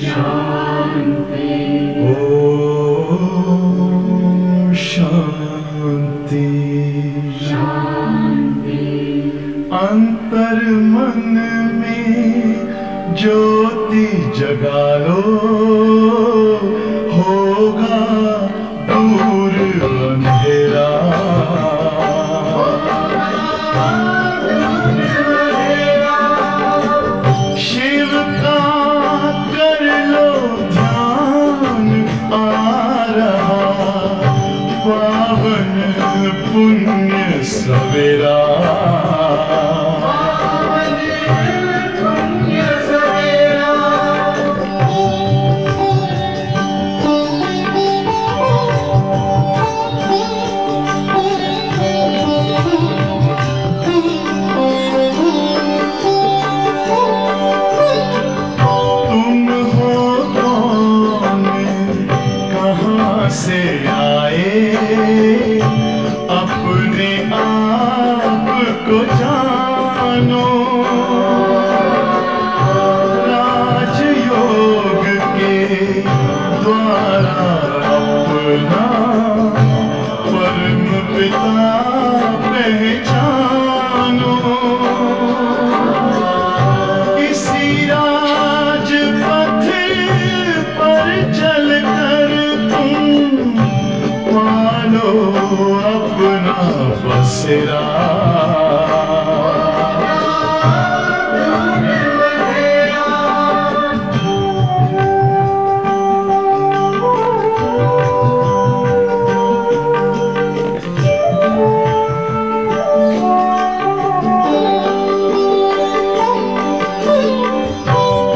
शांति। ओम शांति शांति। अंतर मन में ज्योति जगा लो, होगा दूर अंधेरा। शिव का कर लो ध्यान, आ रहा पावन पुण्य सवेरा। तुम हो कौन, कहाँ से आए, अपने आप को जानो। राजयोग के द्वारा अपना परम पिता पहचानो। इसी राजपथ पर चलकर तुम पालो अपना बसेरा।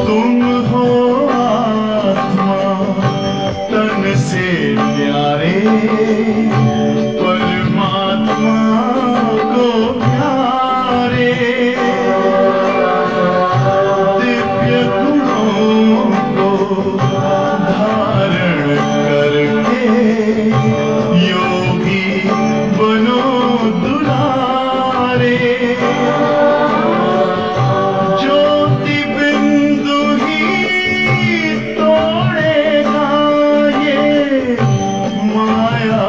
तुम हो आत्मा तन से प्यारे, परमात्मा को प्यारे। दिव्य गुणों को धारण करके योगी बनो दुलारे। ज्योति बिंदु ही तोड़ेगा ये माया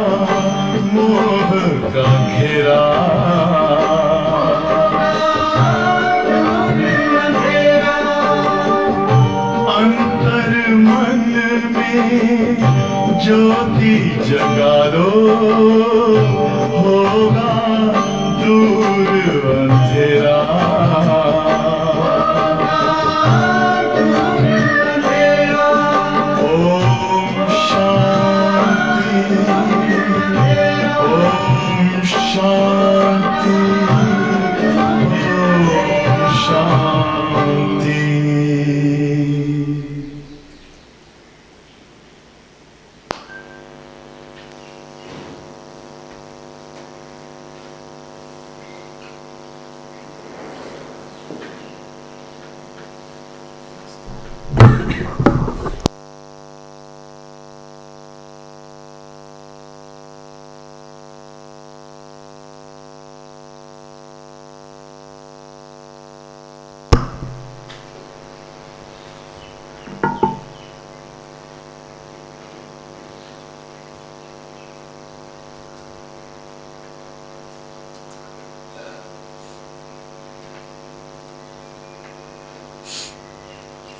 मोह का घेरा। अंतर मन में ज्योति जगा दो, होगा दूर अंधेरा। ओम शांति, ओम शांति, ओम शांति।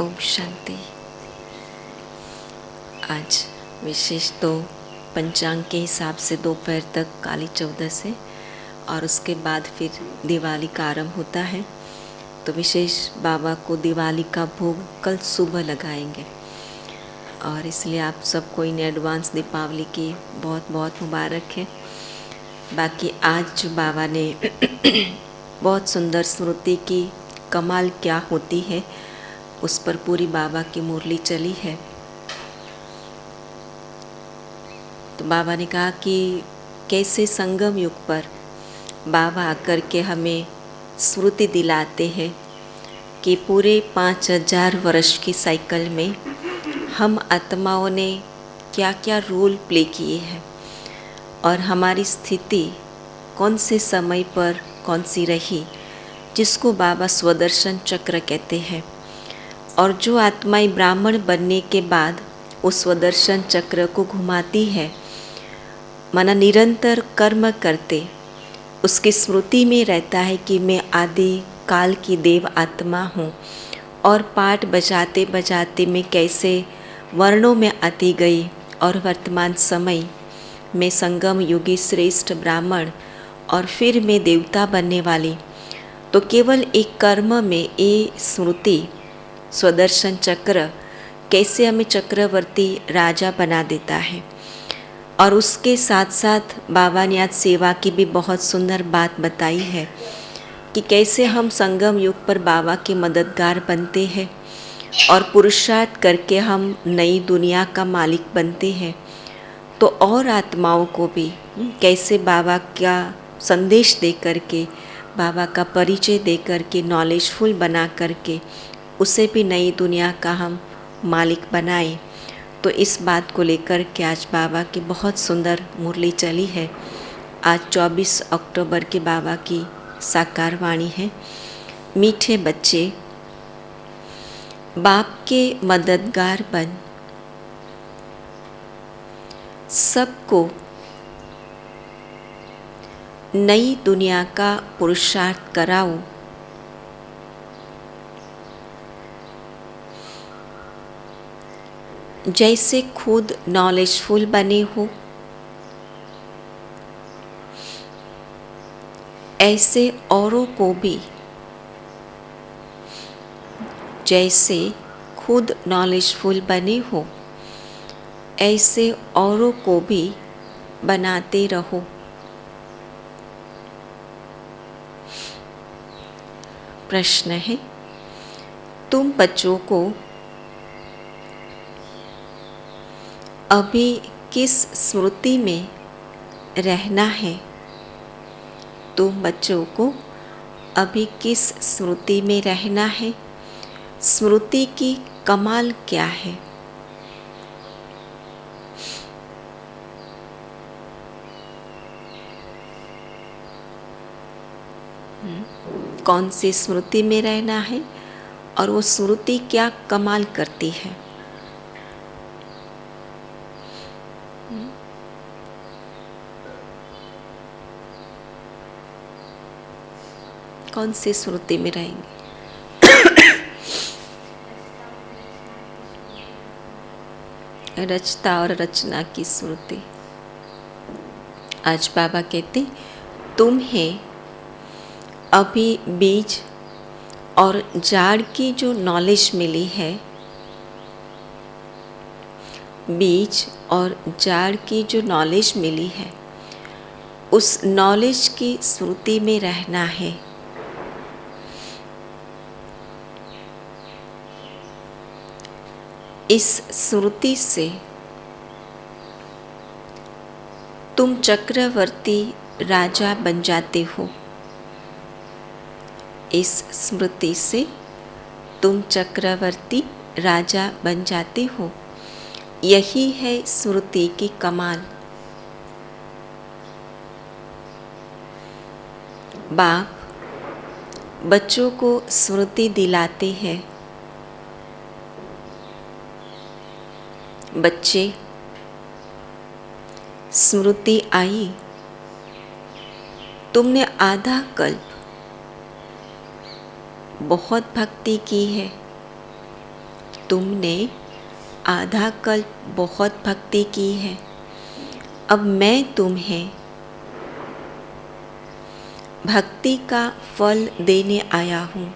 ओम शांति। आज विशेष तो पंचांग के हिसाब से दोपहर तक काली चौदस है और उसके बाद फिर दिवाली का आरंभ होता है। तो विशेष बाबा को दिवाली का भोग कल सुबह लगाएंगे और इसलिए आप सबको इन एडवांस दीपावली की बहुत बहुत मुबारक है। बाकी आज जो बाबा ने बहुत सुंदर स्मृति की कमाल क्या होती है उस पर पूरी बाबा की मुरली चली है। तो बाबा ने कहा कि कैसे संगम युग पर बाबा आकर के हमें स्मृति दिलाते हैं कि पूरे 5000 वर्ष की साइकिल में हम आत्माओं ने क्या क्या रोल प्ले किए हैं और हमारी स्थिति कौन से समय पर कौन सी रही, जिसको बाबा स्वदर्शन चक्र कहते हैं। और जो आत्माएं ब्राह्मण बनने के बाद उस स्वदर्शन चक्र को घुमाती है, माना निरंतर कर्म करते, उसकी स्मृति में रहता है कि मैं आदि काल की देव आत्मा हूँ और पाठ बजाते बजाते मैं कैसे वर्णों में आती गई और वर्तमान समय में संगम युगी श्रेष्ठ ब्राह्मण और फिर मैं देवता बनने वाली। तो केवल एक कर्म में ये स्मृति स्वदर्शन चक्र कैसे हमें चक्रवर्ती राजा बना देता है। और उसके साथ साथ बाबा ने आज सेवा की भी बहुत सुंदर बात बताई है कि कैसे हम संगम युग पर बाबा के मददगार बनते हैं और पुरुषार्थ करके हम नई दुनिया का मालिक बनते हैं। तो और आत्माओं को भी कैसे बाबा का संदेश दे करके, बाबा का परिचय दे करके, नॉलेजफुल बना करके उसे भी नई दुनिया का हम मालिक बनाए। तो इस बात को लेकर के आज बाबा की बहुत सुंदर मुरली चली है। आज 24 अक्टूबर के बाबा की साकार वाणी है। मीठे बच्चे, बाप के मददगार बन, सबको नई दुनिया का पुरुषार्थ कराओ। जैसे खुद नॉलेजफुल बने हो, ऐसे औरों को भी, जैसे खुद नॉलेजफुल बने हो ऐसे औरों को भी बनाते रहो। प्रश्न है, तुम बच्चों को अभी किस स्मृति में रहना है? तुम बच्चों को अभी किस स्मृति में रहना है? स्मृति की कमाल क्या है? कौन सी स्मृति में रहना है और वो स्मृति क्या कमाल करती है? कौन सी स्मृति में रहेंगे? रचता और रचना की स्मृति। आज बाबा कहते, तुम्हें अभी बीज और जाड़ की जो नॉलेज मिली है, बीज और जाड़ की जो नॉलेज मिली है, उस नॉलेज की स्मृति में रहना है। इस स्मृति से तुम चक्रवर्ती राजा बन जाते हो। इस स्मृति से तुम चक्रवर्ती राजा बन जाते हो। यही है स्मृति की कमाल। बाप बच्चों को स्मृति दिलाते हैं। बच्चे, स्मृति आई, तुमने आधा कल्प बहुत भक्ति की है, तुमने आधा कल्प बहुत भक्ति की है। अब मैं तुम्हें भक्ति का फल देने आया हूँ।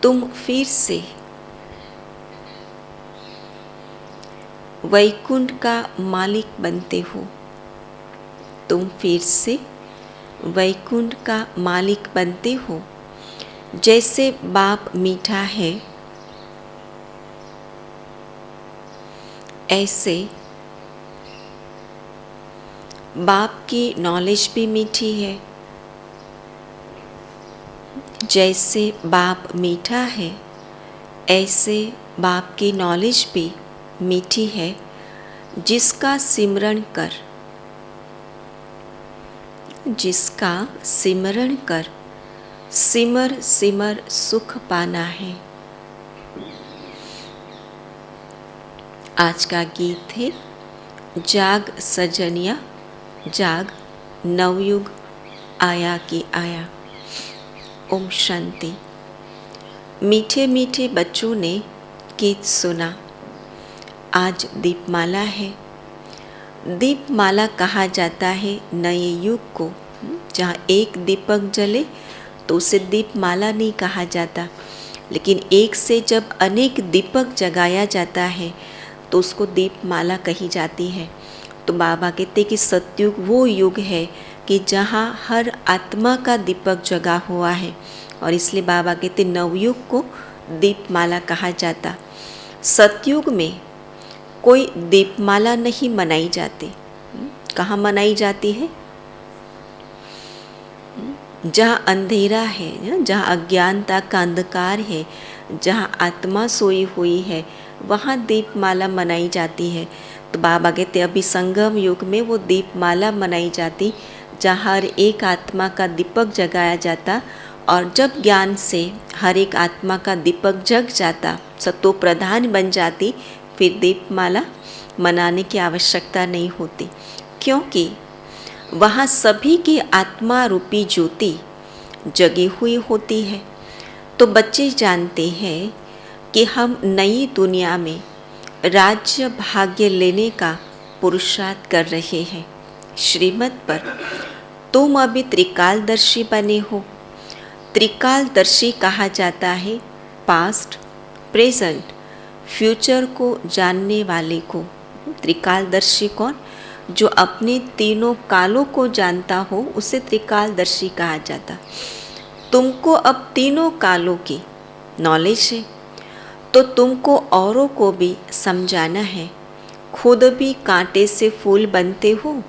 तुम फिर से वैकुंठ का मालिक बनते हो। तुम फिर से वैकुंठ का मालिक बनते हो। जैसे बाप मीठा है, ऐसे बाप की नॉलेज भी मीठी है। जैसे बाप मीठा है, ऐसे बाप की नॉलेज भी मीठी है। जिसका सिमरण कर, जिसका सिमरण कर सिमर सिमर सुख पाना है। आज का गीत है जाग सजनिया जाग, नवयुग आया कि आया। ओम शांति। मीठे मीठे बच्चों ने गीत सुना। आज दीपमाला है। दीपमाला कहा जाता है नए युग को। जहाँ एक दीपक जले तो उसे दीपमाला नहीं कहा जाता, लेकिन एक से जब अनेक दीपक जगाया जाता है तो उसको दीपमाला कही जाती है। तो बाबा कहते कि सतयुग वो युग है कि जहाँ हर आत्मा का दीपक जगा हुआ है, और इसलिए बाबा कहते नवयुग को दीपमाला कहा जाता। सतयुग में कोई दीपमाला नहीं मनाई जाती। कहाँ मनाई जाती है? जहाँ अंधेरा है, जहाँ अज्ञानता का अंधकार है, जहाँ आत्मा सोई हुई है, वहाँ दीपमाला मनाई जाती है। तो बाबा कहते अभी संगम युग में वो दीपमाला मनाई जाती, जहाँ हर एक आत्मा का दीपक जगाया जाता, और जब ज्ञान से हर एक आत्मा का दीपक जग जाता, सतो प्रधान बन जाती, फिर दीपमाला मनाने की आवश्यकता नहीं होती, क्योंकि वहाँ सभी की आत्मा रूपी ज्योति जगी हुई होती है। तो बच्चे जानते हैं कि हम नई दुनिया में राज्य भाग्य लेने का पुरुषार्थ कर रहे हैं। श्रीमत पर तुम अभी त्रिकालदर्शी बने हो। त्रिकालदर्शी कहा जाता है पास्ट, प्रेजेंट, फ्यूचर को जानने वाले को। त्रिकालदर्शी कौन? जो अपने तीनों कालों को जानता हो, उसे त्रिकालदर्शी कहा जाता। तुमको अब तीनों कालों की नॉलेज है, तो तुमको औरों को भी समझाना है। खुद भी कांटे से फूल बनते हो,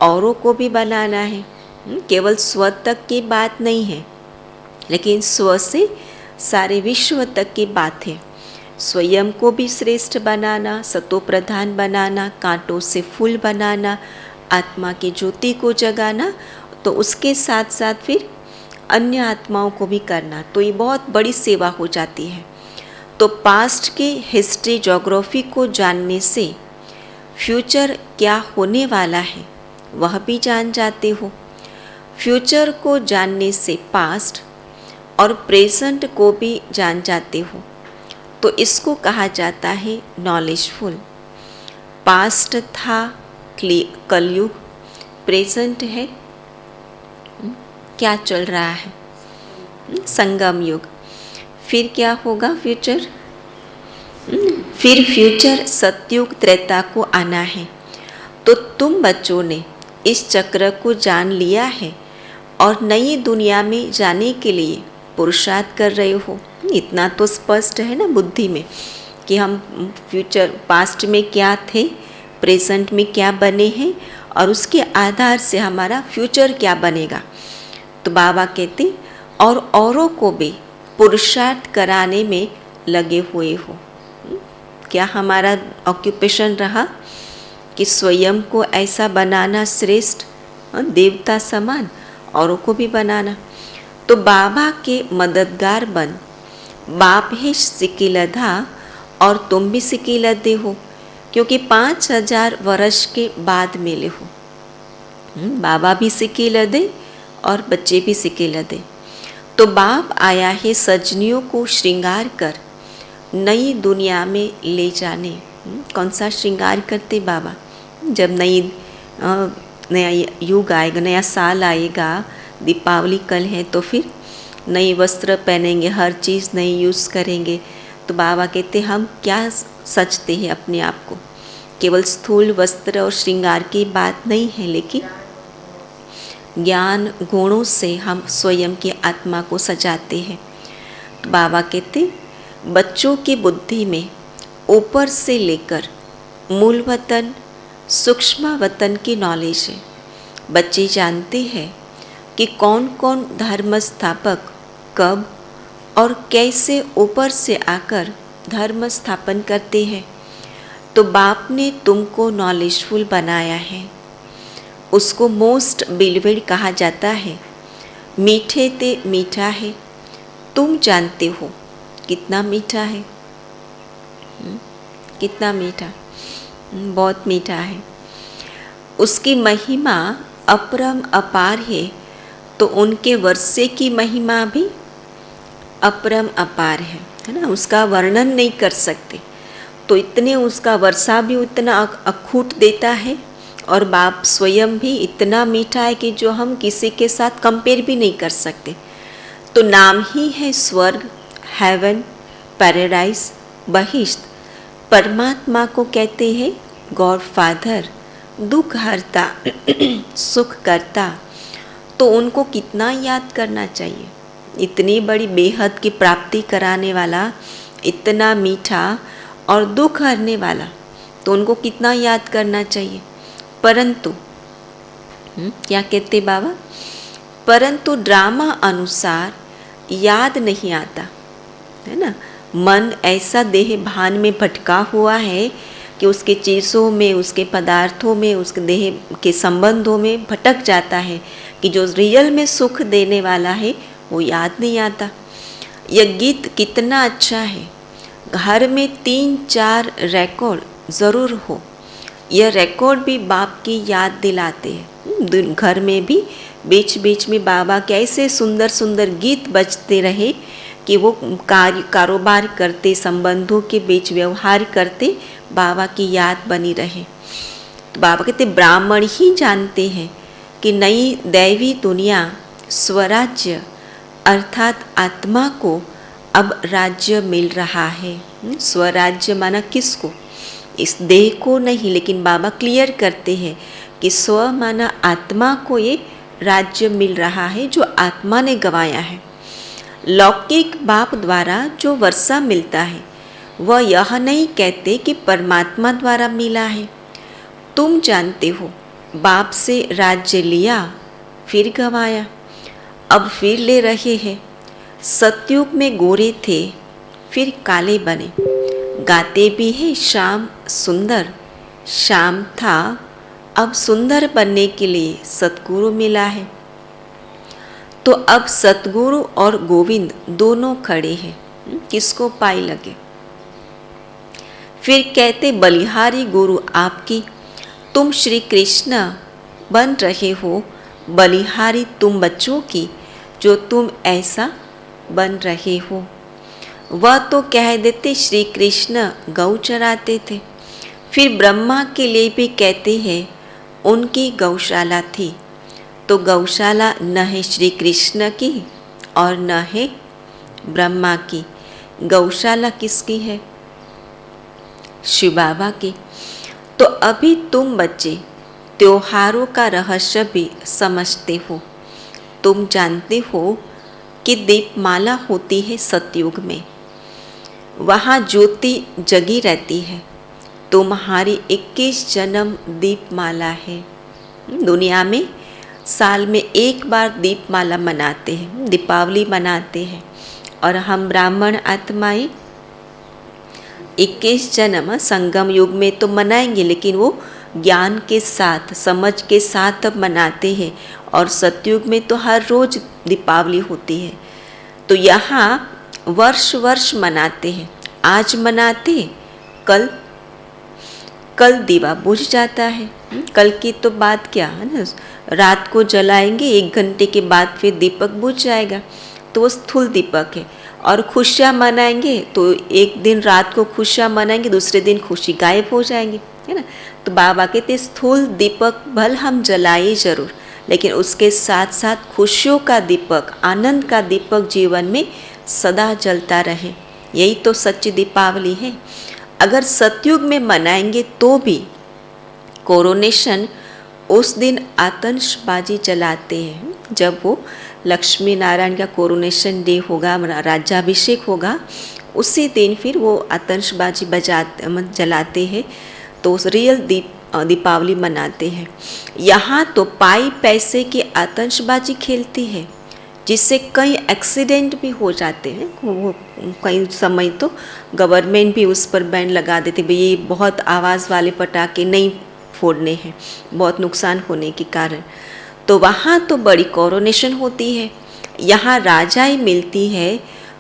औरों को भी बनाना है। केवल स्व तक की बात नहीं है, लेकिन स्व से सारे विश्व तक की बात है। स्वयं को भी श्रेष्ठ बनाना, सतो प्रधान बनाना, कांटों से फूल बनाना, आत्मा की ज्योति को जगाना, तो उसके साथ साथ फिर अन्य आत्माओं को भी करना। तो ये बहुत बड़ी सेवा हो जाती है। तो पास्ट की हिस्ट्री, ज्योग्राफी को जानने से फ्यूचर क्या होने वाला है वह भी जान जाते हो। फ्यूचर को जानने से पास्ट और प्रेजेंट को भी जान जाते हो। तो इसको कहा जाता है नॉलेजफुल। पास्ट था कलयुग, प्रेजेंट है क्या चल रहा है? संगम युग। फिर क्या होगा? फ्यूचर। फिर फ्यूचर सतयुग त्रेता को आना है। तो तुम बच्चों ने इस चक्र को जान लिया है और नई दुनिया में जाने के लिए पुरुषार्थ कर रहे हो। इतना तो स्पष्ट है ना बुद्धि में कि हम फ्यूचर, पास्ट में क्या थे, प्रेजेंट में क्या बने हैं, और उसके आधार से हमारा फ्यूचर क्या बनेगा। तो बाबा कहते और औरों को भी पुरुषार्थ कराने में लगे हुए हो। क्या हमारा ऑक्यूपेशन रहा कि स्वयं को ऐसा बनाना श्रेष्ठ, देवता समान, औरों को भी बनाना। तो बाबा के मददगार बन। बाप ही सिकिलधा और तुम भी सिकिलधे हो, क्योंकि 5000 वर्ष के बाद मिले हो। बाबा भी सिकिलधे और बच्चे भी सिकिलधे। तो बाप आया है सजनियों को श्रृंगार कर नई दुनिया में ले जाने। कौन सा श्रृंगार करते बाबा? जब नया युग आएगा, नया साल आएगा, दीपावली कल है, तो फिर नई वस्त्र पहनेंगे, हर चीज़ नई यूज़ करेंगे। तो बाबा कहते हम क्या सचते हैं अपने आप को? केवल स्थूल वस्त्र और श्रृंगार की बात नहीं है, लेकिन ज्ञान गुणों से हम स्वयं की आत्मा को सजाते हैं। तो बाबा कहते बच्चों की बुद्धि में ऊपर से लेकर मूल वतन, सूक्ष्म वतन की नॉलेज है। बच्चे जानते हैं कि कौन कौन धर्म स्थापक कब और कैसे ऊपर से आकर धर्म स्थापन करते हैं। तो बाप ने तुमको नॉलेजफुल बनाया है, उसको मोस्ट बिलीवेड कहा जाता है। मीठे ते मीठा है, तुम जानते हो कितना मीठा है। कितना मीठा, बहुत मीठा है। उसकी महिमा अपरम अपार है, तो उनके वर्षे की महिमा भी अपरम अपार है ना, उसका वर्णन नहीं कर सकते। तो इतने उसका वर्षा भी उतना अखूट देता है, और बाप स्वयं भी इतना मीठा है कि जो हम किसी के साथ कंपेयर भी नहीं कर सकते। तो नाम ही है स्वर्ग, हेवन, पैराडाइज, बहिश्त। परमात्मा को कहते हैं गॉड फादर, दुख हरता, सुख करता। तो उनको कितना याद करना चाहिए। इतनी बड़ी बेहद की प्राप्ति कराने वाला, इतना मीठा और दुख हरने वाला, तो उनको कितना याद करना चाहिए। परंतु क्या कहते बाबा, परंतु ड्रामा अनुसार याद नहीं आता है ना। मन ऐसा देह भान में भटका हुआ है कि उसके चीज़ों में, उसके पदार्थों में, उसके देह के संबंधों में भटक जाता है कि जो रियल में सुख देने वाला है वो याद नहीं आता। यह गीत कितना अच्छा है। घर में 3-4 रिकॉर्ड ज़रूर हो। यह रिकॉर्ड भी बाप की याद दिलाते हैं। घर में भी बीच बीच में बाबा के ऐसे सुंदर सुंदर गीत बजते रहे कि वो कारोबार करते, संबंधों के बीच व्यवहार करते, बाबा की याद बनी रहे। तो बाबा कहते ब्राह्मण ही जानते हैं कि नई दैवी दुनिया, स्वराज्य अर्थात आत्मा को अब राज्य मिल रहा है। स्वराज्य माना किसको, इस देह को नहीं, लेकिन बाबा क्लियर करते हैं कि स्व माना आत्मा को ये राज्य मिल रहा है जो आत्मा ने गंवाया है। लौकिक बाप द्वारा जो वर्षा मिलता है वह यह नहीं कहते कि परमात्मा द्वारा मिला है। तुम जानते हो बाप से राज्य लिया, फिर गंवाया, अब फिर ले रहे हैं। सतयुग में गोरे थे, फिर काले बने। गाते भी है शाम सुंदर, शाम था, अब सुंदर बनने के लिए सतगुरु मिला है। तो अब सतगुरु और गोविंद दोनों खड़े हैं, किसको पाई लगे। फिर कहते बलिहारी गुरु आपकी, तुम श्री कृष्ण बन रहे हो, बलिहारी तुम बच्चों की जो तुम ऐसा बन रहे हो। वह तो कह देते श्री कृष्ण गौ चराते थे। फिर ब्रह्मा के लिए भी कहते हैं उनकी गौशाला थी। तो गौशाला न है श्री कृष्ण की और न है ब्रह्मा की। गौशाला किसकी है, शिव बाबा की। तो अभी तुम बच्चे त्योहारों का रहस्य भी समझते हो। तुम जानते हो कि दीपमाला होती है सतयुग में, वहाँ ज्योति जगी रहती है। तुम्हारी 21 जन्म दीपमाला है। दुनिया में साल में एक बार दीपमाला मनाते हैं, दीपावली मनाते हैं। और हम ब्राह्मण आत्माएं 21 जन्म संगम युग में तो मनाएंगे, लेकिन वो ज्ञान के साथ, समझ के साथ अब मनाते हैं। और सतयुग में तो हर रोज़ दीपावली होती है। तो यहाँ वर्ष वर्ष मनाते हैं। आज मनाते, कल दीवा बुझ जाता है। कल की तो बात क्या है ना, रात को जलाएंगे, 1 घंटे के बाद फिर दीपक बुझ जाएगा, तो वो स्थूल दीपक है। और खुशियाँ मनाएंगे तो एक दिन रात को खुशियाँ मनाएंगे, दूसरे दिन खुशी गायब हो जाएंगी, है ना। तो बाबा कहते स्थूल दीपक भल हम जलाए जरूर, लेकिन उसके साथ साथ खुशियों का दीपक, आनंद का दीपक जीवन में सदा जलता रहे। यही तो सच्ची दीपावली है। अगर सतयुग में मनाएंगे तो भी कोरोनेशन उस दिन आतंशबाजी जलाते हैं। जब वो लक्ष्मी नारायण का कोरोनेशन डे होगा, राज्याभिषेक होगा, उसी दिन फिर वो आतंशबाजी जलाते हैं। तो रियल दीपावली मनाते हैं। यहाँ तो पाई पैसे की आतंशबाजी खेलती है, जिससे कई एक्सीडेंट भी हो जाते हैं। वो कई समय तो गवर्नमेंट भी उस पर बैन लगा देती, भाई ये बहुत आवाज़ वाले पटाखे नहीं फोड़ने हैं, बहुत नुकसान होने के कारण। तो वहाँ तो बड़ी कोरोनेशन होती है। यहाँ राजाई मिलती है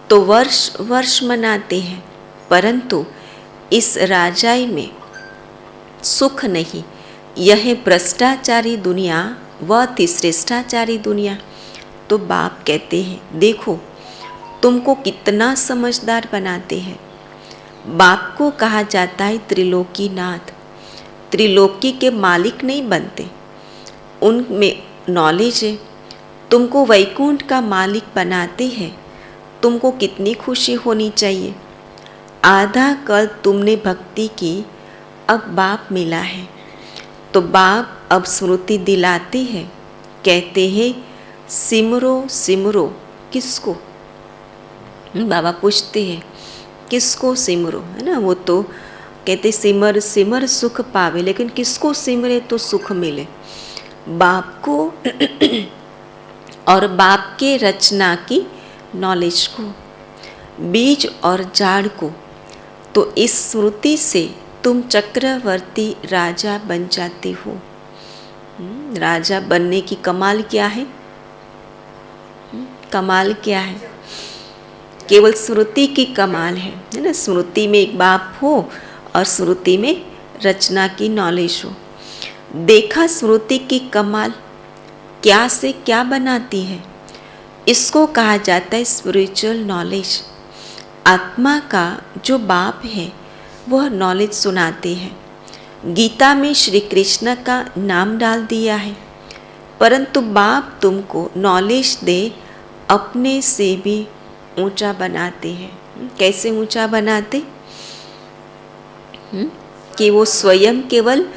तो वर्ष वर्ष मनाते हैं, परंतु इस राजाई में सुख नहीं। यह है भ्रष्टाचारी दुनिया, वह थी श्रेष्ठाचारी दुनिया। तो बाप कहते हैं देखो तुमको कितना समझदार बनाते हैं। बाप को कहा जाता है त्रिलोकी नाथ। त्रिलोकी के मालिक नहीं बनते, उनमें नॉलेज है। तुमको वैकुंठ का मालिक बनाते हैं, तुमको कितनी खुशी होनी चाहिए। आधा कल तुमने भक्ति की, अब बाप मिला है। तो बाप अब स्मृति दिलाते हैं, कहते हैं सिमरो सिमरो। किसको? बाबा पूछते हैं किसको सिमरो, है ना। वो तो कहते सिमर सिमर सुख पावे, लेकिन किसको सिमरे तो सुख मिले? बाप को और बाप के रचना की नॉलेज को, बीज और जाड़ को। तो इस स्मृति से तुम चक्रवर्ती राजा बन जाते हो। राजा बनने की कमाल क्या है? कमाल क्या है? केवल स्मृति की कमाल है ना। स्मृति में एक बाप हो और स्मृति में रचना की नॉलेज हो। देखा स्मृति की कमाल क्या से क्या बनाती है। इसको कहा जाता है स्पिरिचुअल नॉलेज। आत्मा का जो बाप है वह नॉलेज सुनाते हैं। गीता में श्री कृष्ण का नाम डाल दिया है, परंतु बाप तुमको नॉलेज दे अपने से भी ऊंचा बनाते हैं। कैसे ऊंचा बनाते? कि वो स्वयं केवल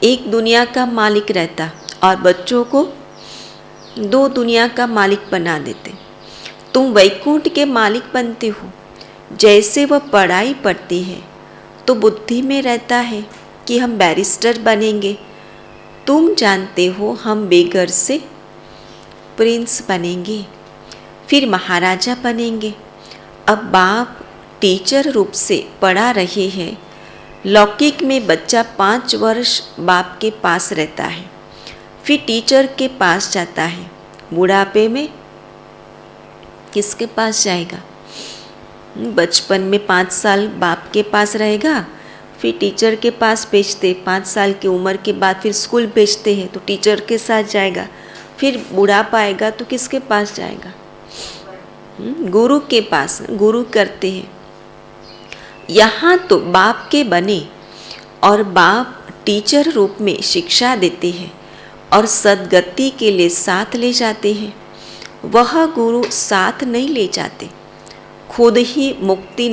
एक दुनिया का मालिक रहता और बच्चों को दो दुनिया का मालिक बना देते। तुम वैकुंठ के मालिक बनते हो। जैसे वह पढ़ाई पढ़ती है तो बुद्धि में रहता है कि हम बैरिस्टर बनेंगे। तुम जानते हो हम बेगर से प्रिंस बनेंगे, फिर महाराजा बनेंगे। अब बाप टीचर रूप से पढ़ा रहे हैं। लौकिक में बच्चा 5 वर्ष बाप के पास रहता है, फिर टीचर के पास जाता है। बुढ़ापे में किसके पास जाएगा? बचपन में 5 साल बाप के पास रहेगा, फिर टीचर के पास भेजते। 5 साल की उम्र के बाद फिर स्कूल भेजते हैं तो टीचर के साथ जाएगा। फिर बुढ़ापा आएगा तो किसके पास जाएगा? गुरु के पास। गुरु करते हैं। यहाँ तो बाप के बने और बाप टीचर रूप में शिक्षा देते हैं और सद्गति के लिए साथ ले जाते हैं। वह गुरु साथ नहीं ले जाते, खुद ही मुक्ति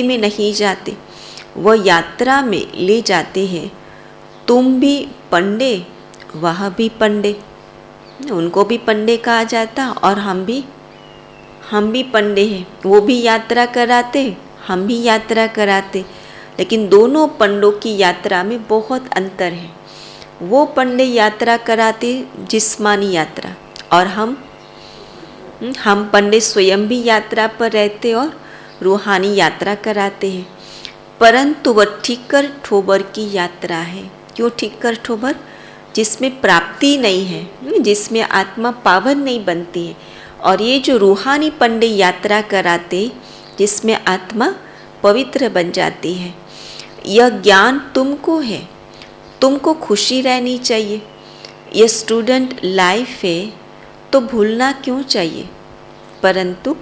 में नहीं जाते, वह यात्रा में ले जाते हैं। तुम भी पंडे, वह भी पंडे, उनको भी पंडे कहा जाता और हम भी पंडे हैं। वो भी यात्रा कराते, हम भी यात्रा कराते, लेकिन दोनों पंडों की यात्रा में बहुत अंतर है। वो पंडे यात्रा कराते जिस्मानी यात्रा, और हम पंडे स्वयं भी यात्रा पर रहते और रूहानी यात्रा कराते हैं। परंतु वह ठीकर ठोबर की यात्रा है। क्यों ठीकर ठोबर? जिसमें प्राप्ति नहीं है, जिसमें आत्मा पावन नहीं बनती है। और ये जो रूहानी पंडे यात्रा कराते, जिसमें आत्मा पवित्र बन जाती है। यह ज्ञान तुमको है, तुमको खुशी रहनी चाहिए। यह स्टूडेंट लाइफ है तो भूलना क्यों चाहिए? परंतु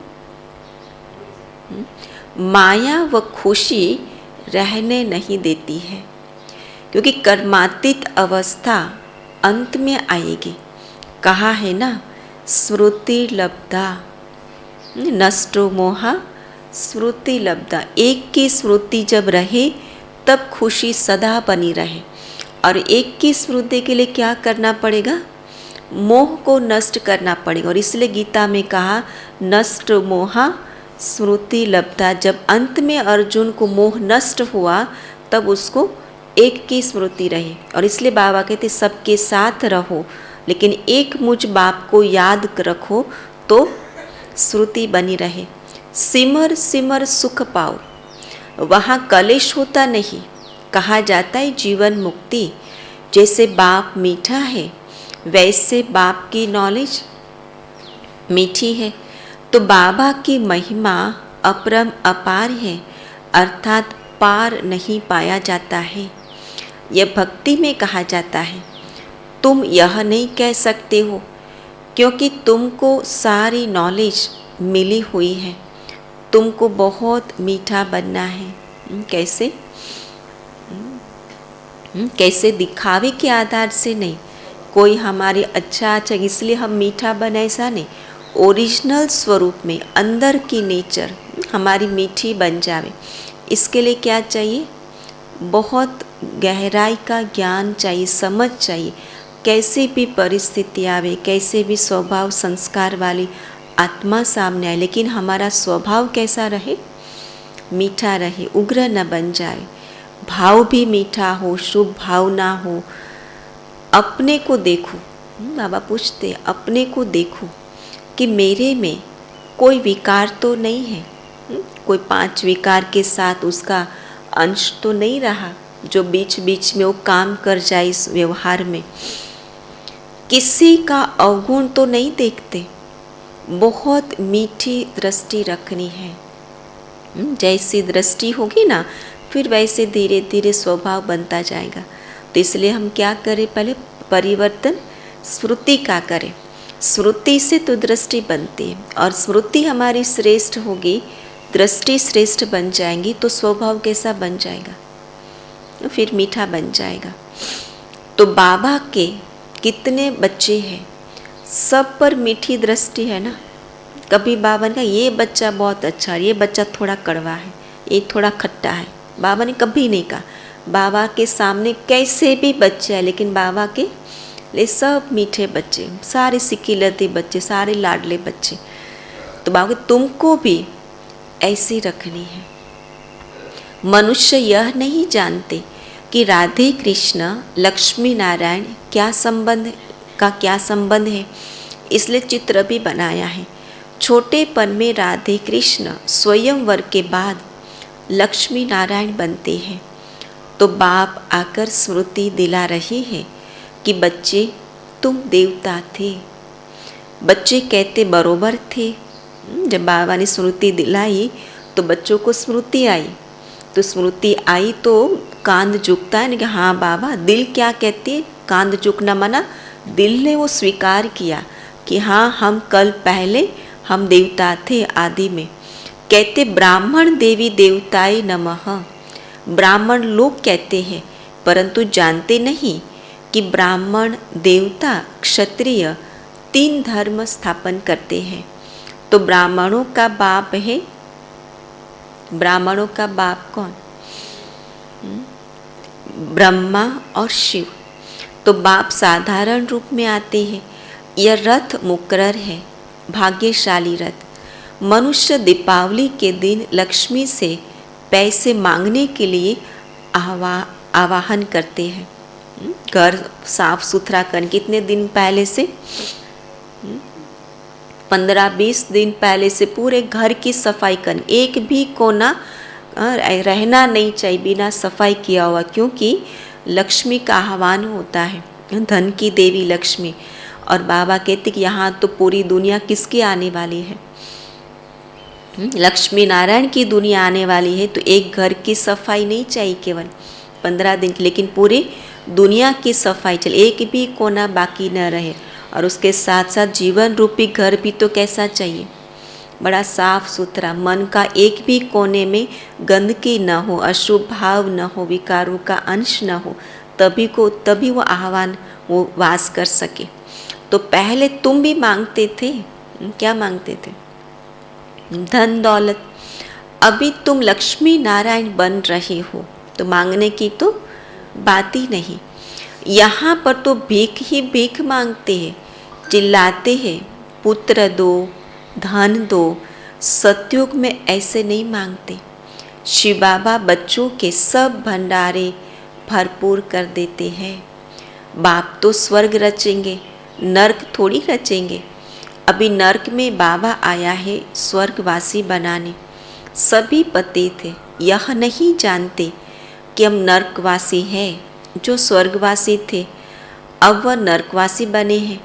माया व खुशी रहने नहीं देती है, क्योंकि कर्मातीत अवस्था अंत में आएगी। कहा है ना, स्मृति लब्धा नष्टो मोहा स्मृति लब्धा। एक की स्मृति जब रहे तब खुशी सदा बनी रहे। और एक की स्मृति के लिए क्या करना पड़ेगा? मोह को नष्ट करना पड़ेगा। और इसलिए गीता में कहा नष्ट मोहा स्मृति लब्धा। जब अंत में अर्जुन को मोह नष्ट हुआ तब उसको एक की स्मृति रही। और इसलिए बाबा कहते सबके साथ रहो, लेकिन एक मुझ बाप को याद रखो तो स्मृति बनी रहे। सिमर सिमर सुख पाओ। वहाँ कलेश होता नहीं। कहा जाता है जीवन मुक्ति। जैसे बाप मीठा है वैसे बाप की नॉलेज मीठी है, तो बाबा की महिमा अपरम अपार है, अर्थात पार नहीं पाया जाता है। यह भक्ति में कहा जाता है। तुम यह नहीं कह सकते हो क्योंकि तुमको सारी नॉलेज मिली हुई है, तुमको बहुत मीठा बनना है। कैसे? कैसे? दिखावे के आधार से नहीं, कोई हमारे अच्छा इसलिए हम मीठा बने, ऐसा नहीं। ओरिजिनल स्वरूप में अंदर की नेचर हमारी मीठी बन जावे, इसके लिए क्या चाहिए? बहुत गहराई का ज्ञान चाहिए, समझ चाहिए। कैसे भी परिस्थिति आवे, कैसे भी स्वभाव संस्कार वाली आत्मा सामने आए, लेकिन हमारा स्वभाव कैसा रहे? मीठा रहे, उग्र न बन जाए, भाव भी मीठा हो, शुभ भावना हो। अपने को देखो, बाबा पूछते अपने को देखो कि मेरे में कोई विकार तो नहीं है, कोई 5 विकार के साथ उसका अंश तो नहीं रहा जो बीच बीच में वो काम कर जाए इस व्यवहार में। किसी का अवगुण तो नहीं देखते। बहुत मीठी दृष्टि रखनी है। जैसी दृष्टि होगी ना, फिर वैसे धीरे धीरे स्वभाव बनता जाएगा। तो इसलिए हम क्या करें? पहले परिवर्तन स्मृति का करें। स्मृति से तो दृष्टि बनती है, और स्मृति हमारी श्रेष्ठ होगी, दृष्टि श्रेष्ठ बन जाएंगी, तो स्वभाव कैसा बन जाएगा? फिर मीठा बन जाएगा। तो बाबा के कितने बच्चे हैं, सब पर मीठी दृष्टि है ना। कभी बाबा ने कहा ये बच्चा बहुत अच्छा है, ये बच्चा थोड़ा कड़वा है, ये थोड़ा खट्टा है, बाबा ने कभी नहीं कहा। बाबा के सामने कैसे भी बच्चे हैं, लेकिन बाबा के लिए सब मीठे बच्चे, सारे सिकिलती बच्चे, सारे लाडले बच्चे। तो बाबा तुमको भी ऐसी रखनी है। मनुष्य यह नहीं जानते कि राधे कृष्ण लक्ष्मी नारायण क्या संबंध है, इसलिए चित्र भी बनाया है। छोटेपन में राधे कृष्ण स्वयंवर के बाद लक्ष्मी नारायण बनते हैं, तो बाप आकर स्मृति दिला रही है कि बच्चे तुम देवता थे। बच्चे कहते बरोबर थे। जब बाबा ने स्मृति दिलाई तो बच्चों को स्मृति आई, तो स्मृति आई तो कांध झुकता है ना कि हाँ बाबा। दिल क्या कहती है? कांध झुकना माना दिल ने वो स्वीकार किया कि हाँ हम कल पहले हम देवता थे आदि में। कहते ब्राह्मण देवी देवताय नमः। ब्राह्मण लोग कहते हैं, परंतु जानते नहीं कि ब्राह्मण देवता क्षत्रिय 3 धर्म स्थापन करते हैं। तो ब्राह्मणों का बाप है, ब्राह्मणों का बाप कौन? ब्रह्मा और शिव। तो बाप साधारण रूप में आते हैं। यह रथ मुकर्रर है, भाग्यशाली रथ। मनुष्य दीपावली के दिन लक्ष्मी से पैसे मांगने के लिए आवाहन करते हैं। घर साफ सुथरा कर, कितने दिन पहले से? 15-20 दिन पहले से पूरे घर की सफाई कर, एक भी कोना रहना नहीं चाहिए बिना सफाई किया हुआ, क्योंकि लक्ष्मी का आह्वान होता है, धन की देवी लक्ष्मी। और बाबा कहते कि यहाँ तो पूरी दुनिया किसकी आने वाली है? लक्ष्मी नारायण की दुनिया आने वाली है। तो एक घर की सफाई नहीं चाहिए केवल 15 दिन की, लेकिन पूरी दुनिया की सफाई चले, एक भी कोना बाकी न रहे। और उसके साथ साथ जीवन रूपी घर भी तो कैसा चाहिए? बड़ा साफ सुथरा, मन का एक भी कोने में गंदगी न हो, अशुभ भाव न हो, विकारों का अंश न हो, तभी वो आह्वान वो वास कर सके। तो पहले तुम भी मांगते थे, क्या मांगते थे? धन दौलत। अभी तुम लक्ष्मी नारायण बन रही हो, तो मांगने की तो बात ही नहीं। यहाँ पर तो भीख ही भीख मांगते हैं, चिल्लाते हैं पुत्र दो, धन दो। सतयुग में ऐसे नहीं मांगते। शिव बाबा बच्चों के सब भंडारे भरपूर कर देते हैं। बाप तो स्वर्ग रचेंगे, नर्क थोड़ी रचेंगे। अभी नर्क में बाबा आया है स्वर्गवासी बनाने। सभी पते थे, यह नहीं जानते कि हम नर्कवासी हैं। जो स्वर्गवासी थे अब वह नर्कवासी बने हैं,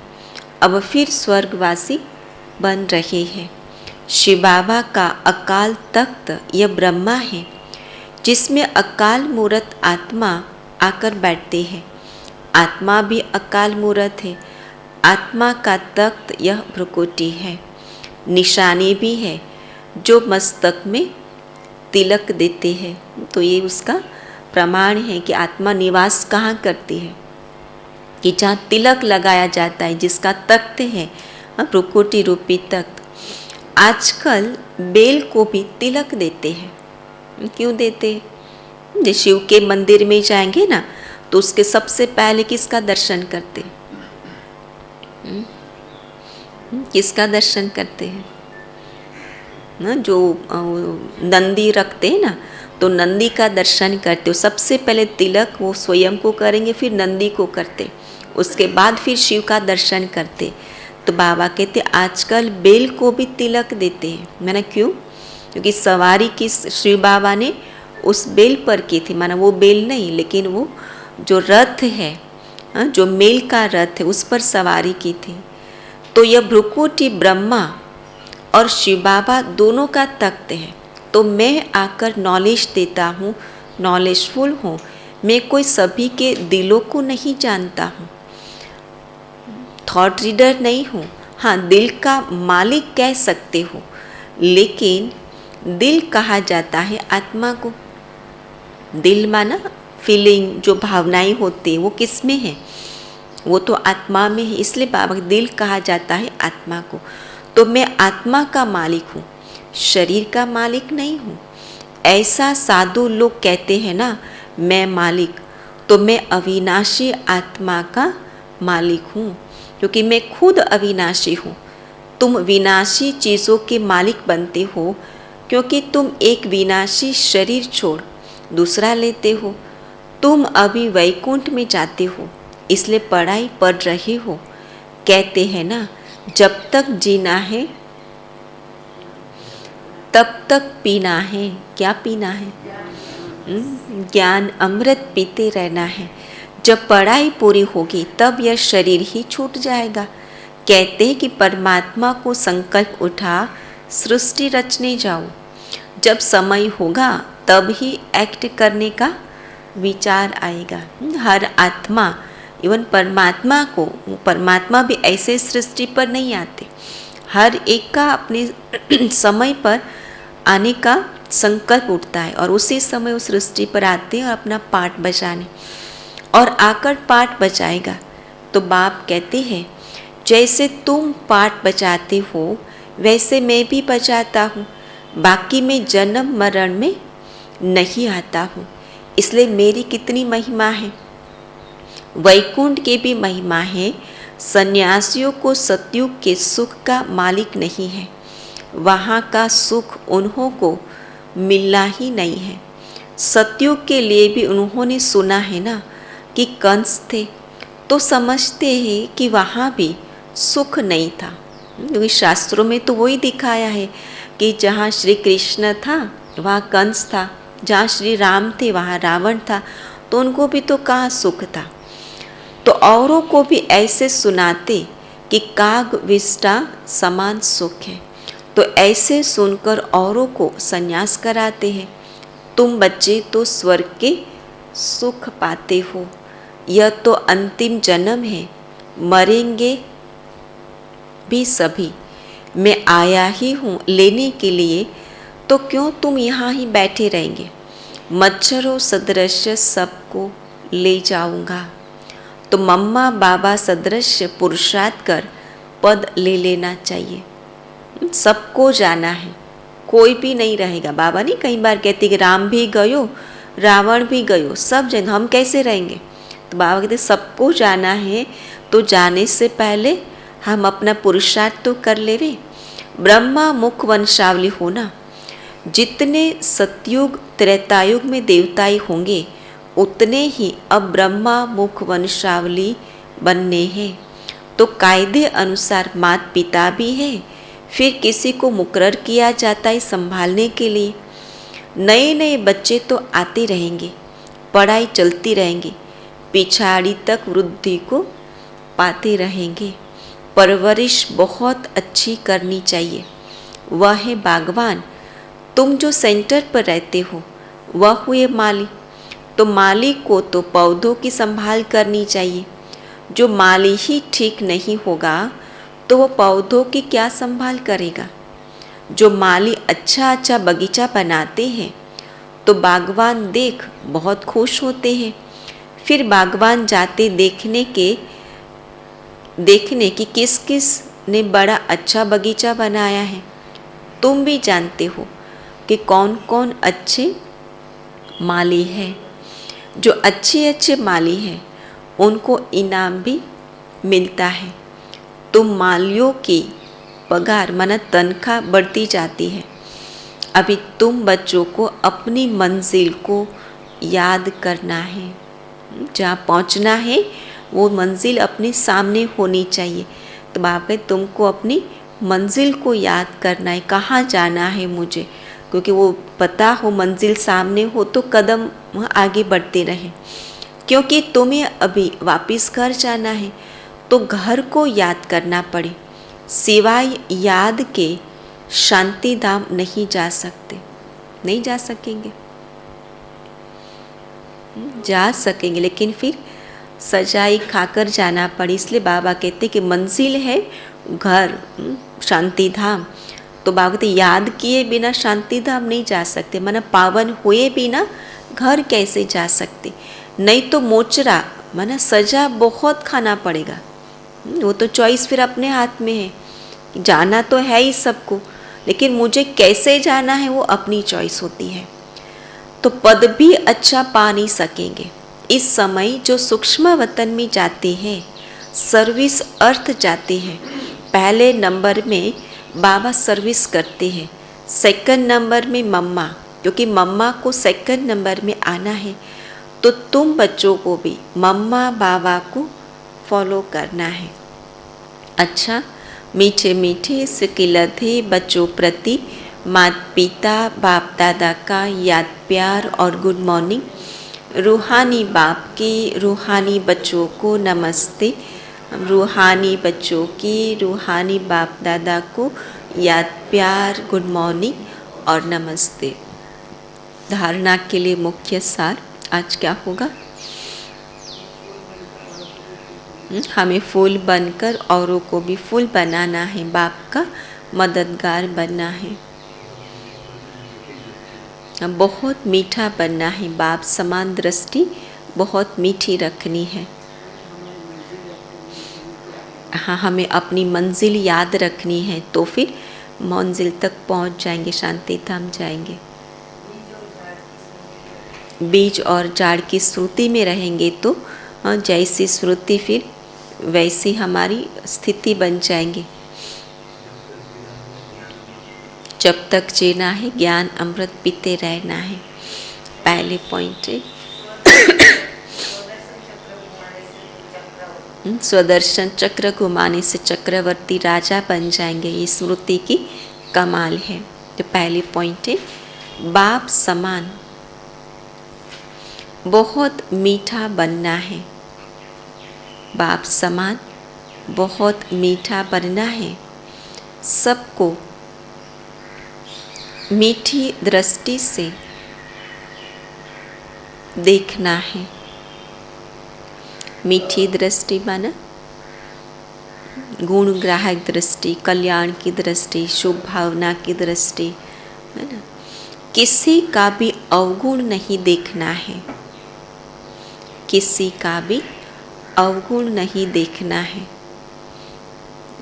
अब फिर स्वर्गवासी बन रहे हैं। शिव बाबा का अकाल तख्त यह ब्रह्मा है, जिसमें अकाल मूर्त आत्मा आकर बैठते हैं। आत्मा भी अकाल मूर्त है। आत्मा का तख्त यह भ्रुकुटी है। निशानी भी है जो मस्तक में तिलक देते हैं। तो ये उसका प्रमाण है कि आत्मा निवास कहाँ करती है, कि जहाँ तिलक लगाया जाता है, जिसका तख्त है भ्रुकुटी रूपी तख्त। आजकल बेल को भी तिलक देते हैं। क्यों देते हैं? जब शिव के मंदिर में जाएंगे ना, तो उसके सबसे पहले किसका दर्शन करते हैं? किसका दर्शन करते हैं ना? जो नंदी रखते हैं ना, तो नंदी का दर्शन करते हो। सबसे पहले तिलक वो स्वयं को करेंगे, फिर नंदी को करते, उसके बाद फिर शिव का दर्शन करते। तो बाबा कहते आजकल बेल को भी तिलक देते हैं। मैंने क्यों? क्योंकि सवारी की शिव बाबा ने उस बेल पर की थी। माना वो बेल नहीं, लेकिन वो जो रथ है, जो मेल का रथ है, उस पर सवारी की थी। तो यह भ्रुकुटी ब्रह्मा और शिव बाबा दोनों का तख्त है। तो मैं आकर नॉलेज देता हूँ, नॉलेजफुल हूँ। मैं कोई सभी के दिलों को नहीं जानता हूँ, थॉट रीडर नहीं हूँ। हाँ, दिल का मालिक कह सकते हो, लेकिन दिल कहा जाता है आत्मा को। दिल माना फीलिंग, जो भावनाएं होती है वो किस में है? वो तो आत्मा में है। इसलिए बाबा दिल कहा जाता है आत्मा को। तो मैं आत्मा का मालिक हूँ, शरीर का मालिक नहीं हूँ। ऐसा साधु लोग कहते हैं ना, मैं मालिक, तो मैं अविनाशी आत्मा का मालिक हूँ, क्योंकि मैं खुद अविनाशी हूँ। तुम विनाशी चीज़ों के मालिक बनते हो, क्योंकि तुम एक विनाशी शरीर छोड़ दूसरा लेते हो। तुम अभी वैकुंठ में जाते हो, इसलिए पढ़ाई पढ़ रहे हो। कहते हैं ना, जब तक जीना है तब तक पीना है। क्या पीना है? ज्ञान अमृत पीते रहना है। जब पढ़ाई पूरी होगी तब यह शरीर ही छूट जाएगा। कहते हैं कि परमात्मा को संकल्प उठा सृष्टि रचने जाओ। जब समय होगा तब ही एक्ट करने का विचार आएगा। हर आत्मा, इवन परमात्मा भी ऐसे सृष्टि पर नहीं आते। हर एक का अपने समय पर आने का संकल्प उठता है और उसी समय उस सृष्टि पर आते हैं और अपना पाठ बजाने, और आकर पाठ बजाएगा। तो बाप कहते हैं, जैसे तुम पाठ बजाते हो वैसे मैं भी बजाता हूँ। बाकी मैं जन्म मरण में नहीं आता हूँ, इसलिए मेरी कितनी महिमा है। वैकुंठ की भी महिमा है। सन्यासियों को सतयुग के सुख का मालिक नहीं है। वहाँ का सुख उन्हों को मिलना ही नहीं है। सतयुग के लिए भी उन्होंने सुना है ना कि कंस थे, तो समझते हैं कि वहाँ भी सुख नहीं था, क्योंकि शास्त्रों में तो वही दिखाया है कि जहाँ श्री कृष्ण था वहाँ कंस था, जहाँ श्री राम थे वहाँ रावण था, तो उनको भी तो कहाँ सुख था। तो औरों को भी ऐसे सुनाते कि काग विष्टा समान सुख है। तो ऐसे सुनकर औरों को संन्यास कराते हैं। तुम बच्चे तो स्वर्ग के सुख पाते हो, यह तो अंतिम जन्म है, मरेंगे भी सभी। मैं आया ही हूँ लेने के लिए, तो क्यों तुम यहाँ ही बैठे रहेंगे? मच्छरों सदृश सबको ले जाऊँगा। तो मम्मा बाबा सदृश पुरुषार्थ कर पद ले लेना चाहिए। सबको जाना है, कोई भी नहीं रहेगा। बाबा नहीं कई बार कहते कि राम भी गयो, रावण भी गयो, सब जन, हम कैसे रहेंगे? तो बाबा कहते सबको जाना है, तो जाने से पहले हम अपना पुरुषार्थ तो कर लेवे। ब्रह्मा मुख वंशावली होना, जितने सतयुग त्रेतायुग में देवताई होंगे उतने ही अब ब्रह्मा मुख वंशावली बनने हैं। तो कायदे अनुसार माता पिता भी है, फिर किसी को मुकर्रर किया जाता है संभालने के लिए। नए नए बच्चे तो आते रहेंगे, पढ़ाई चलती रहेंगी, पिछाड़ी तक वृद्धि को पाते रहेंगे। परवरिश बहुत अच्छी करनी चाहिए। वह है बागवान। तुम जो सेंटर पर रहते हो वह हुए माली। तो माली को तो पौधों की संभाल करनी चाहिए। जो माली ही ठीक नहीं होगा तो वो पौधों की क्या संभाल करेगा। जो माली अच्छा अच्छा बगीचा बनाते हैं तो बागवान देख बहुत खुश होते हैं। फिर बागवान जाते देखने कि किस किस ने बड़ा अच्छा बगीचा बनाया है। तुम भी जानते हो कि कौन कौन अच्छे माली हैं। जो अच्छे माली हैं उनको इनाम भी मिलता है। तुम मालियों की पगार माना तनख्वाह बढ़ती जाती है। अभी तुम बच्चों को अपनी मंजिल को याद करना है। जहाँ पहुँचना है वो मंजिल अपने सामने होनी चाहिए। तो बाप कहते तुमको अपनी मंजिल को याद करना है, कहाँ जाना है मुझे, क्योंकि वो पता हो मंजिल सामने हो तो कदम आगे बढ़ते रहें। क्योंकि तुम्हें अभी वापस घर जाना है तो घर को याद करना पड़े। सिवाय याद के शांति धाम नहीं जा सकते, नहीं जा सकेंगे। जा सकेंगे लेकिन फिर सजाई खाकर जाना पड़े। इसलिए बाबा कहते कि मंजिल है घर, शांति धाम। तो बाबा कहते याद किए बिना शांति धाम नहीं जा सकते, माना पावन हुए बिना घर कैसे जा सकते। नहीं तो मोचरा माना सजा बहुत खाना पड़ेगा। वो तो चॉइस फिर अपने हाथ में है। जाना तो है ही सबको, लेकिन मुझे कैसे जाना है वो अपनी चॉइस होती है। तो पद भी अच्छा पा नहीं सकेंगे। इस समय जो सूक्ष्म वतन में जाते हैं, सर्विस अर्थ जाते हैं, पहले नंबर में बाबा सर्विस करते हैं, सेकंड नंबर में मम्मा, क्योंकि मम्मा को सेकंड नंबर में आना है। तो तुम बच्चों को भी मम्मा बाबा को फॉलो करना है। अच्छा, मीठे मीठे सिकिलते बच्चों प्रति माता पिता बाप दादा का याद प्यार और गुड मॉर्निंग। रूहानी बाप की रूहानी बच्चों को नमस्ते। रूहानी बच्चों की रूहानी बाप दादा को याद प्यार गुड मॉर्निंग और नमस्ते। धारणा के लिए मुख्य सार आज क्या होगा। हमें फूल बनकर औरों को भी फूल बनाना है, बाप का मददगार बनना है, बहुत मीठा बनना है, बाप समान दृष्टि बहुत मीठी रखनी है। हाँ, हमें अपनी मंजिल याद रखनी है तो फिर मंजिल तक पहुंच जाएंगे, शांति धाम जाएंगे। बीज और झाड़ की श्रुति में रहेंगे तो जैसी श्रुति फिर वैसी हमारी स्थिति बन जाएंगे। जब तक जीना है ज्ञान अमृत पीते रहना है। पहले पॉइंट है स्वदर्शन चक्र घुमाने से चक्रवर्ती राजा बन जाएंगे। ये स्मृति की कमाल है। तो पहली पॉइंट है बाप समान बहुत मीठा बनना है। बाप समान बहुत मीठा बनना है। सबको मीठी दृष्टि से देखना है। मीठी दृष्टि माना गुण ग्राहक दृष्टि, कल्याण की दृष्टि, शुभ भावना की दृष्टि, है ना। किसी का भी अवगुण नहीं देखना है। किसी का भी अवगुण नहीं देखना है।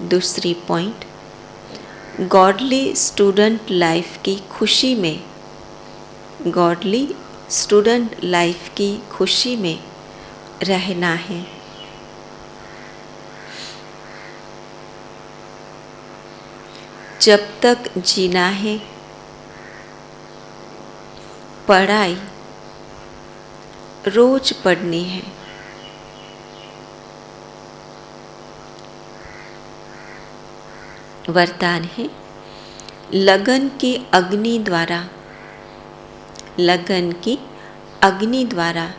दूसरी पॉइंट गॉडली स्टूडेंट लाइफ की खुशी में, गॉडली स्टूडेंट लाइफ की खुशी में रहना है। जब तक जीना है पढ़ाई रोज पढ़नी है। वरदान है लगन की अग्नि द्वारा, लगन की अग्नि द्वारा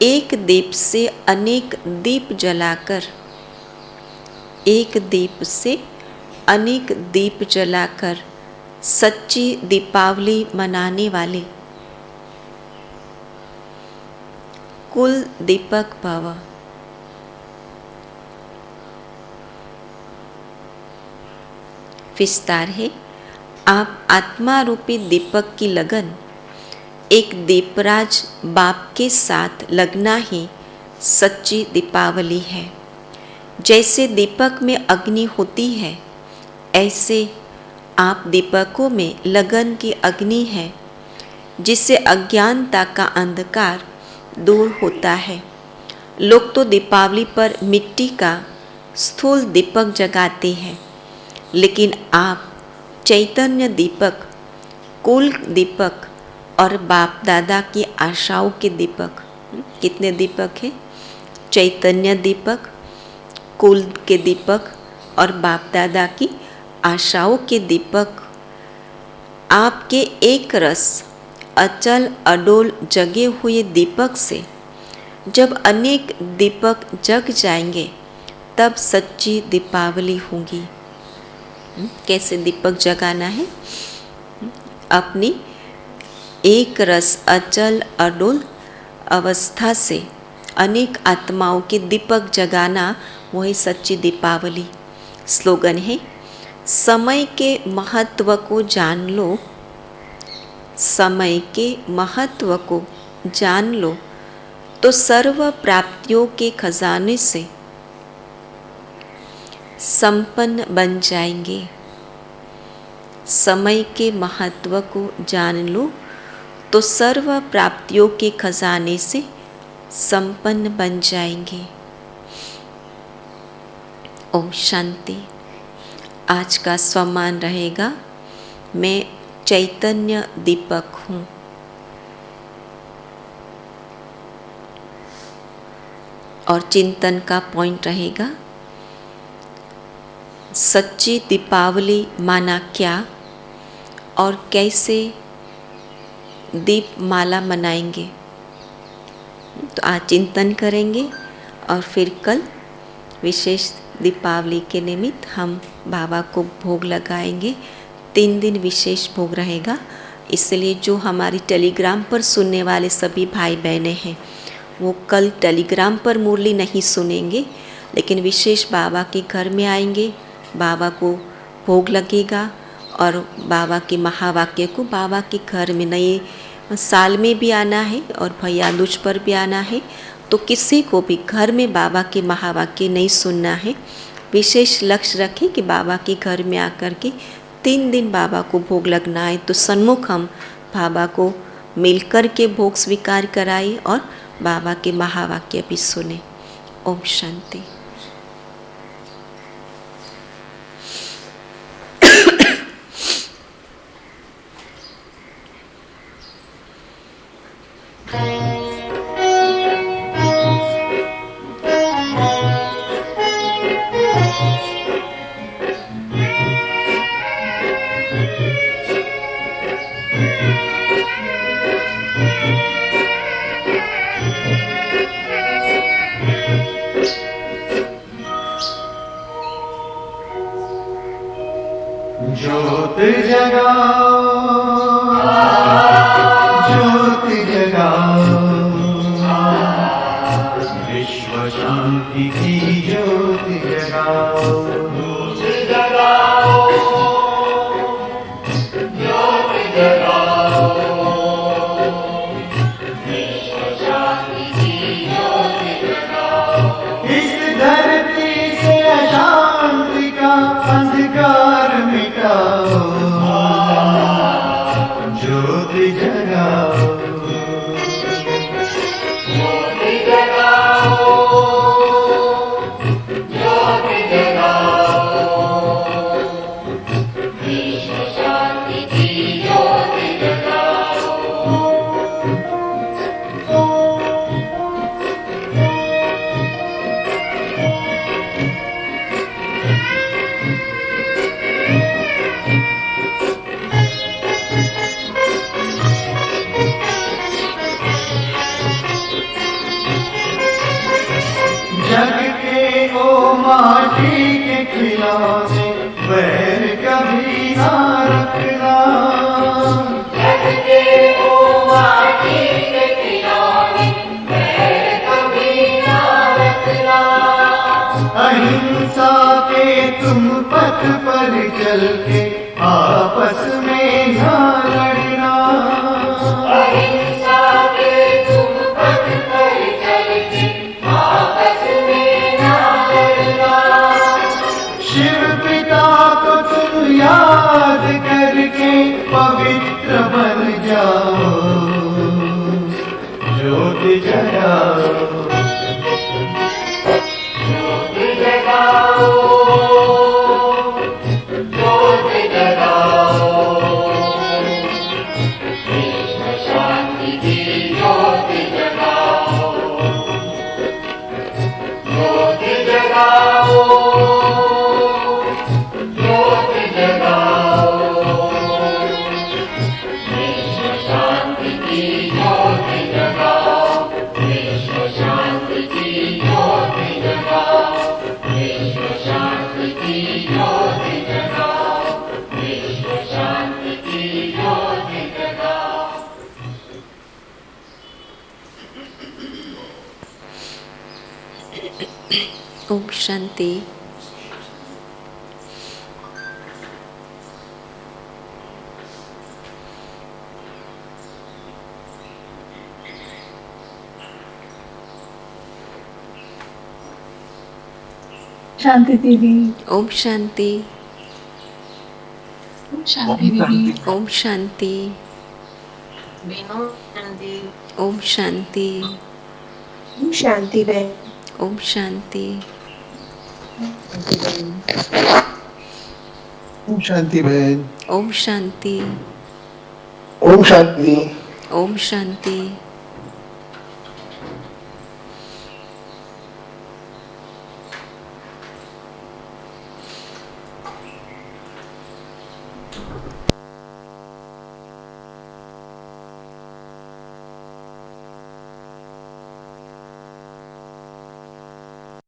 एक दीप से अनेक दीप जलाकर एक दीप से अनेक दीप जलाकर सच्ची दीपावली मनाने वाले कुल दीपक भव। विस्तार है, आप आत्मा रूपी दीपक की लगन एक दीपराज बाप के साथ लगना ही सच्ची दीपावली है। जैसे दीपक में अग्नि होती है, ऐसे आप दीपकों में लगन की अग्नि है, जिससे अज्ञानता का अंधकार दूर होता है। लोग तो दीपावली पर मिट्टी का स्थूल दीपक जगाते हैं, लेकिन आप चैतन्य दीपक, कुल दीपक और बाप दादा की आशाओं के दीपक, कितने दीपक हैं? चैतन्य दीपक, कुल के दीपक और बाप दादा की आशाओं के दीपक, आपके एक रस अचल अडोल जगे हुए दीपक से जब अनेक दीपक जग जाएंगे, तब सच्ची दीपावली होगी। कैसे दीपक जगाना है? अपनी एक रस अचल अडोल अवस्था से अनेक आत्माओं के दीपक जगाना, वही सच्ची दीपावली। स्लोगन है, समय के महत्व को जान लो, समय के महत्व को जान लो तो सर्व प्राप्तियों के खजाने से संपन्न बन जाएंगे। समय के महत्व को जान लो तो सर्व प्राप्तियों के खजाने से संपन्न बन जाएंगे। ओम शांति। आज का स्वमान रहेगा, मैं चैतन्य दीपक हूँ। और चिंतन का पॉइंट रहेगा, सच्ची दीपावली माना क्या और कैसे दीप माला मनाएंगे। तो आज चिंतन करेंगे और फिर कल विशेष दीपावली के निमित्त हम बाबा को भोग लगाएंगे। 3 दिन विशेष भोग रहेगा, इसलिए जो हमारी टेलीग्राम पर सुनने वाले सभी भाई बहनें हैं, वो कल टेलीग्राम पर मुरली नहीं सुनेंगे, लेकिन विशेष बाबा के घर में आएंगे, बाबा को भोग लगेगा और बाबा के महावाक्य को बाबा के घर में नए साल में भी आना है और भैया दूज पर भी आना है। तो किसी को भी घर में बाबा के महावाक्य नहीं सुनना है। विशेष लक्ष्य रखें कि बाबा के घर में आकर के 3 दिन बाबा को भोग लगना है, तो सन्मुख हम बाबा को मिलकर के भोग स्वीकार कराए और बाबा के महावाक्य भी सुने। ओम शांति। ज्योत जगाओ, ज्योत जगाओ, विश्व शांति की ज्योत जगाओ, ज्योत जगाओ, ज्योत जगाओ, विश्व शांति की ज्योत जगाओ। इस धरती से अशांति का अंधकार मिटाओ, ज्योति जगाओ, ज्योति जगाओ, ज्योति जगाओ, विश्व शांति की ज्योति खिलौने बैर कभी ना रखना। लगते हो माटी के खिलौने बैर कभी ना रखना। अहिंसा के तुम पथ पर चल के आपस में ना लड़ना। अहिंसा के तुम पथ पर चल के आपस में ना लड़ना। शिव पिता को तुम याद करके पवित्र बन जाओ, ज्योति जगाओ। ज्योति जगाओ, ज्योति जगाओ। विश्व शांति की ज्योति जगाओ। ज्योति जगाओ, ज्योति जगाओ। विश्व शांति की ज्योति जगाओ। विश्व शांति की ज्योति जगाओ। विश्व शांति की ज्योति जगाओ। विश्व शांति की ज्योति जगाओ। ओम शांति। शांति दीदी। ओम शांति। शांति दीदी। ओम शांति। ओम शांति। शांति बहन। ओम शांति। ओम शांति बहन। ओम शांति। ओम शांति। ओम शांति।